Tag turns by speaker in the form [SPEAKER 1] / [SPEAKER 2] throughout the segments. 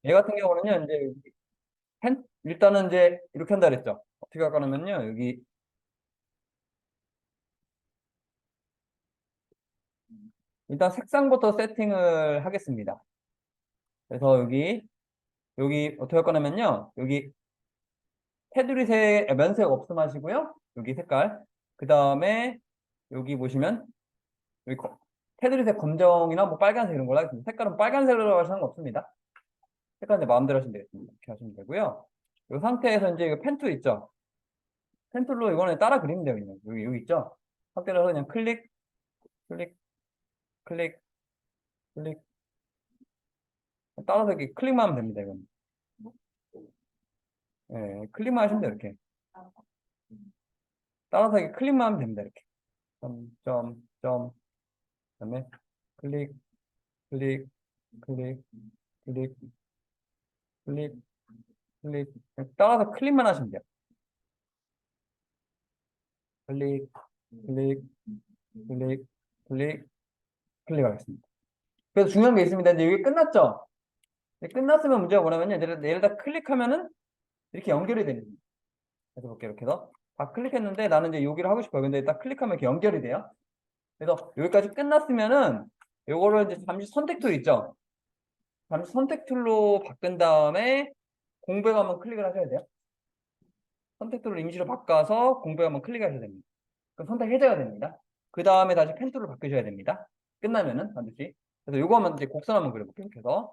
[SPEAKER 1] 얘 같은 경우는요, 이제 일단은 이제 이렇게 한다 그랬죠. 어떻게 할 거냐면요, 여기 일단 색상부터 세팅을 하겠습니다. 그래서 여기 어떻게 할 거냐면요, 여기 테두리색 면색 없음하시고요. 여기 색깔. 그 다음에 여기 보시면 여기 테두리색 검정이나 뭐 빨간색 이런 걸로 하겠습니다. 색깔은 빨간색으로 하시는 거 없습니다. 색깔은 이제 마음대로 하시면 되겠습니다. 이렇게 하시면 되고요. 이 상태에서 이제 이거 펜툴 있죠? 펜툴로 이거는 따라 그리면 돼요. 그냥. 여기 있죠? 확대를 해서 그냥 클릭, 클릭, 클릭, 클릭. 따라서 이렇게 클릭만 하면 됩니다. 이건. 예, 클릭만 하시면 돼요. 이렇게. 따라서 이렇게 클릭만 하면 됩니다. 이렇게. 점. 그다음에 클릭, 클릭, 클릭, 클릭, 클릭, 클릭. 따라서 클릭만 하시면 돼요. 클릭, 클릭, 클릭, 클릭, 클릭하겠습니다. 그래서 중요한 게 있습니다. 이제 이게 끝났죠? 끝났으면 문제가 뭐냐면요. 얘를 다 클릭하면은 이렇게 연결이 됩니다. 그래서 볼게요. 이렇게 해서 다 클릭했는데 나는 이제 여기를 하고 싶어요. 근데 딱 클릭하면 이렇게 연결이 돼요. 그래서 여기까지 끝났으면은 요거를 이제 잠시 선택 툴 있죠? 잠시 선택 툴로 바꾼 다음에 공백 한번 클릭을 하셔야 돼요. 선택 툴을 임시로 바꿔서 공백 한번 클릭하셔야 됩니다. 그럼 선택해줘야 됩니다. 그 다음에 다시 펜 툴을 바꾸셔야 됩니다. 끝나면은 반드시. 그래서 요거 한번 이제 곡선 한번 그려볼게요. 이렇게 해서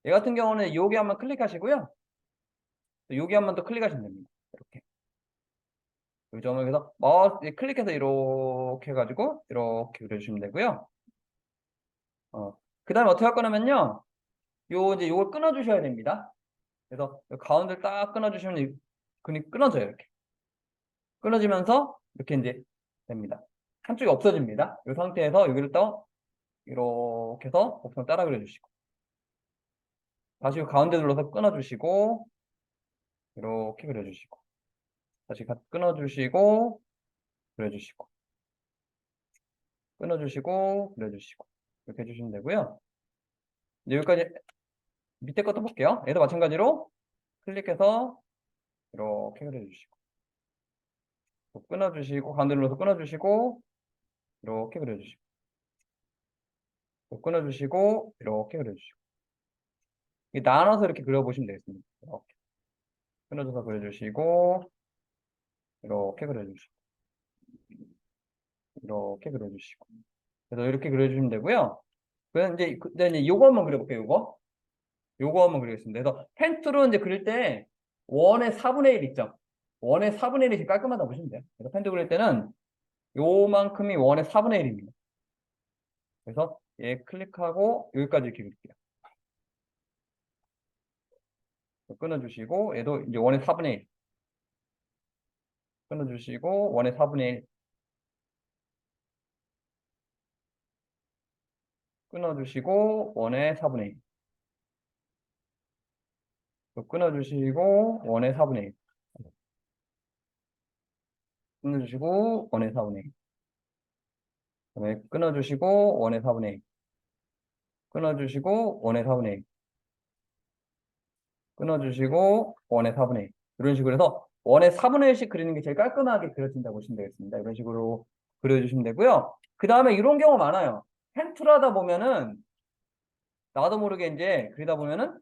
[SPEAKER 1] 얘 같은 경우는 여기 한번 클릭하시고요. 여기 한번 더 클릭하시면 됩니다. 이렇게. 이 점을 그래서 클릭해서 이렇게 해가지고 이렇게 그려주시면 되고요. 그 다음에 어떻게 할 거냐면요. 이제 요걸 끊어주셔야 됩니다. 그래서 가운데를 딱 끊어주시면 근이 끊어져요. 이렇게. 끊어지면서 이렇게 이제 됩니다. 한쪽이 없어집니다. 이 상태에서 여기를 또 이렇게 해서 곡선 따라 그려주시고 다시 가운데 눌러서 끊어주시고 이렇게 그려주시고 다시 끊어주시고 그려주시고 끊어주시고 그려주시고 이렇게 해주시면 되고요. 이제 여기까지 밑에 것도 볼게요. 얘도 마찬가지로 클릭해서 이렇게 그려주시고 또 끊어주시고 가운데 눌러서 끊어주시고 이렇게 그려주시고 또 끊어주시고 이렇게 그려주시고 나눠서 이렇게 그려보시면 되겠습니다. 이렇게 끊어줘서 그려주시고 이렇게 그려주시고 이렇게 그려주시고 그래서 이렇게 그려주시면 되고요. 그래서 이제 요거 한번 그려볼게요. 요거 한번 그리겠습니다. 그래서 펜툴은 이제 그릴 때 원의 4분의 1 있죠. 원의 4분의 1이 깔끔하다고 보시면 돼요. 그래서 펜툴 그릴 때는 요만큼이 원의 4분의 1입니다. 그래서 얘 클릭하고 여기까지 이렇게 그릴게요. 끊어주시고 얘도 이제 원의 4분의 1 끊어주시고 원의 4분의 1 끊어주시고 원의 4분의 1 끊어주시고 원의 4분의 1 끊어주시고 원의 4분의 1 그다음에 끊어주시고 원의 4분의 1 끊어주시고 원의 4분의 1 끊어주시고 원의 4분의 1 이런 식으로 해서 원의 4분의 1씩 그리는 게 제일 깔끔하게 그려진다고 보시면 되겠습니다. 이런 식으로 그려주시면 되고요. 그 다음에 이런 경우 많아요. 펜툴 하다 보면은 나도 모르게 이제 그리다 보면은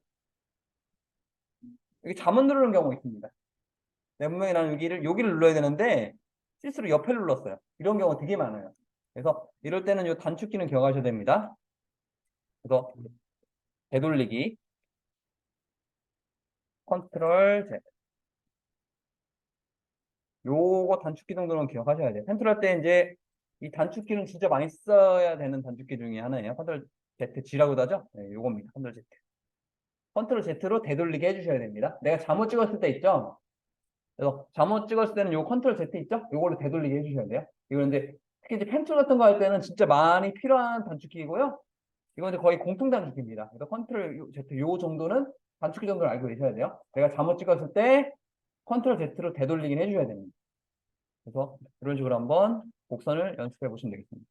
[SPEAKER 1] 여기 잘못 누르는 경우가 있습니다. 내 분명히 나는 여기를 눌러야 되는데 실수로 옆에 눌렀어요. 이런 경우 되게 많아요. 그래서 이럴 때는 이 단축키는 기억하셔야 됩니다. 그래서 되돌리기 컨트롤 Z 요거 단축키 정도는 기억하셔야 돼요. 펜툴 할 때 이제 이 단축키는 진짜 많이 써야 되는 단축키 중에 하나예요. 컨트롤 Z G라고도 하죠? 네, 요겁니다. 컨트롤 Z. 컨트롤 Z로 되돌리게 해주셔야 됩니다. 내가 잘못 찍었을 때 있죠? 그래서 잘못 찍었을 때는 요 컨트롤 Z 있죠? 요걸로 되돌리게 해주셔야 돼요. 이거는 이제 특히 이제 펜툴 같은 거 할 때는 진짜 많이 필요한 단축키이고요. 이건 이제 거의 공통 단축키입니다. 그래서 컨트롤 Z 요 정도는 단축키 정도는 알고 계셔야 돼요. 내가 잘못 찍었을 때 컨트롤 Z로 되돌리긴 해주셔야 됩니다. 그래서 이런 식으로 한번 곡선을 연습해 보시면 되겠습니다.